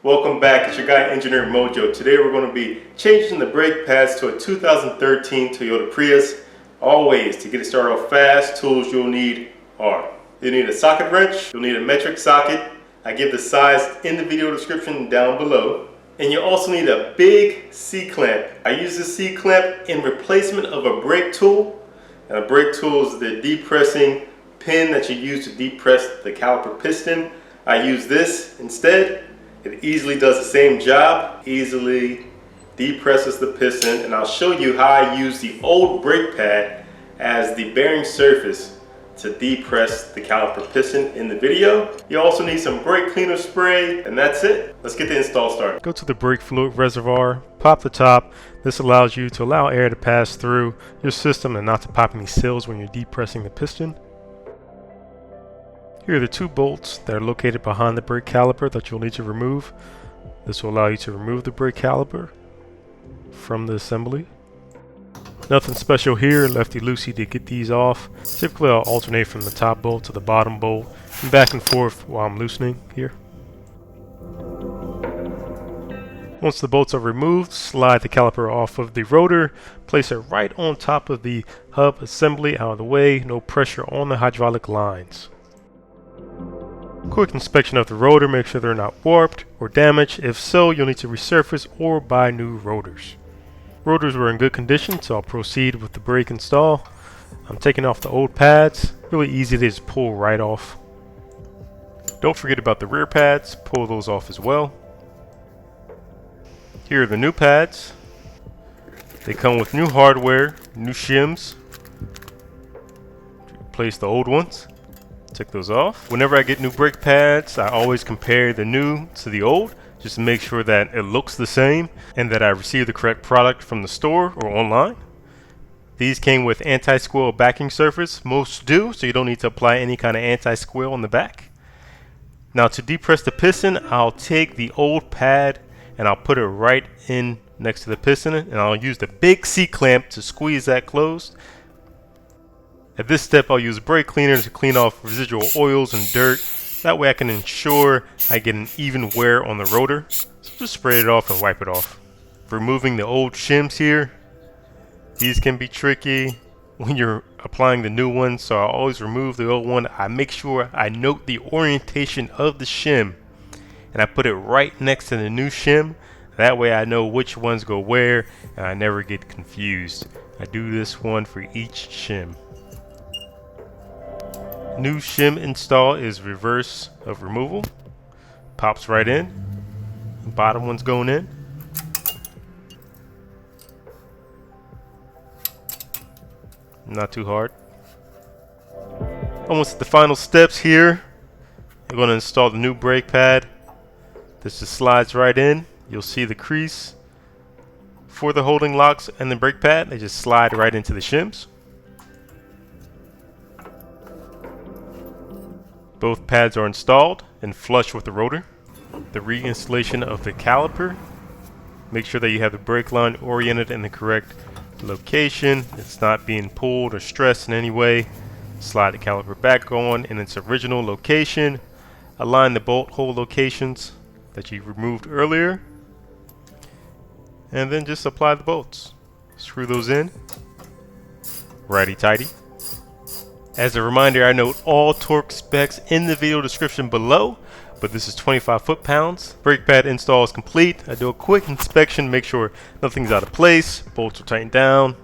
Welcome back, it's your guy Engineer Mojo. Today we're going to be changing the brake pads to a 2013 Toyota Prius. Always, to get it started off fast, tools you'll need are: you'll need a socket wrench, you'll need a metric socket. I give the size in the video description down below. And you also need a big C-clamp. I use this C-clamp in replacement of a brake tool. And a brake tool is the depressing pin that you use to depress the caliper piston. I use this instead. It easily does the same job, easily depresses the piston, and I'll show you how I use the old brake pad as the bearing surface to depress the caliper piston in the video. You also need some brake cleaner spray, and that's it. Let's get the install started. Go to the brake fluid reservoir, pop the top. This allows you to allow air to pass through your system and not to pop any seals when you're depressing the piston. Here are the two bolts that are located behind the brake caliper that you'll need to remove. This will allow you to remove the brake caliper from the assembly. Nothing special here, lefty-loosey to get these off. Typically I'll alternate from the top bolt to the bottom bolt and back and forth while I'm loosening here. Once the bolts are removed, slide the caliper off of the rotor, place it right on top of the hub assembly out of the way, no pressure on the hydraulic lines. Quick inspection of the rotor, make sure they're not warped or damaged. If so, you'll need to resurface or buy new rotors. Rotors were in good condition, so I'll proceed with the brake install. I'm taking off the old pads, really easy to just pull right off. Don't forget about the rear pads, pull those off as well. Here are the new pads. They come with new hardware, new shims. Replace the old ones. Take those off. Whenever I get new brake pads, I always compare the new to the old just to make sure that it looks the same and that I receive the correct product from the store or online. These came with anti-squeal backing surface. Most do, so you don't need to apply any kind of anti-squeal on the back. Now to depress the piston, I'll take the old pad and I'll put it right in next to the piston, and I'll use the big C-clamp to squeeze that closed. At this step, I'll use brake cleaner to clean off residual oils and dirt. That way I can ensure I get an even wear on the rotor. So just spray it off and wipe it off. Removing the old shims here. These can be tricky when you're applying the new one, so I always remove the old one. I make sure I note the orientation of the shim, and I put it right next to the new shim. That way I know which ones go where, and I never get confused. I do this one for each shim. New shim install is reverse of removal. Pops right in. The bottom one's going in. Not too hard. Almost at the final steps here. I'm going to install the new brake pad. This just slides right in. You'll see the crease for the holding locks and the brake pad. They just slide right into the shims. Both pads are installed and flush with the rotor. The reinstallation of the caliper. Make sure that you have the brake line oriented in the correct location. It's not being pulled or stressed in any way. Slide the caliper back on in its original location. Align the bolt hole locations that you removed earlier. And then just apply the bolts. Screw those in. Righty-tighty. As a reminder, I note all torque specs in the video description below, but this is 25 foot-pounds. Brake pad install is complete. I do a quick inspection, make sure nothing's out of place, bolts are tightened down.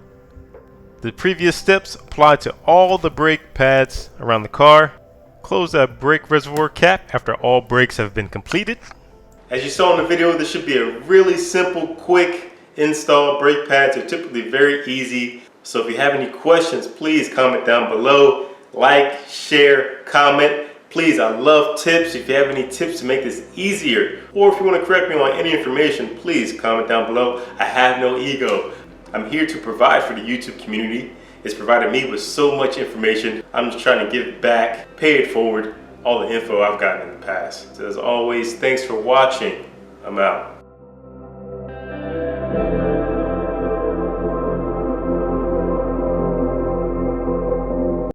The previous steps apply to all the brake pads around the car. Close that brake reservoir cap after all brakes have been completed. As you saw in the video, this should be a really simple, quick install. Brake pads are typically very easy. So if you have any questions, please comment down below. Like, share, comment. Please, I love tips. If you have any tips to make this easier, or if you want to correct me on any information, please comment down below. I have no ego. I'm here to provide for the YouTube community. It's provided me with so much information. I'm just trying to give back, pay it forward, all the info I've gotten in the past. So as always, thanks for watching. I'm out.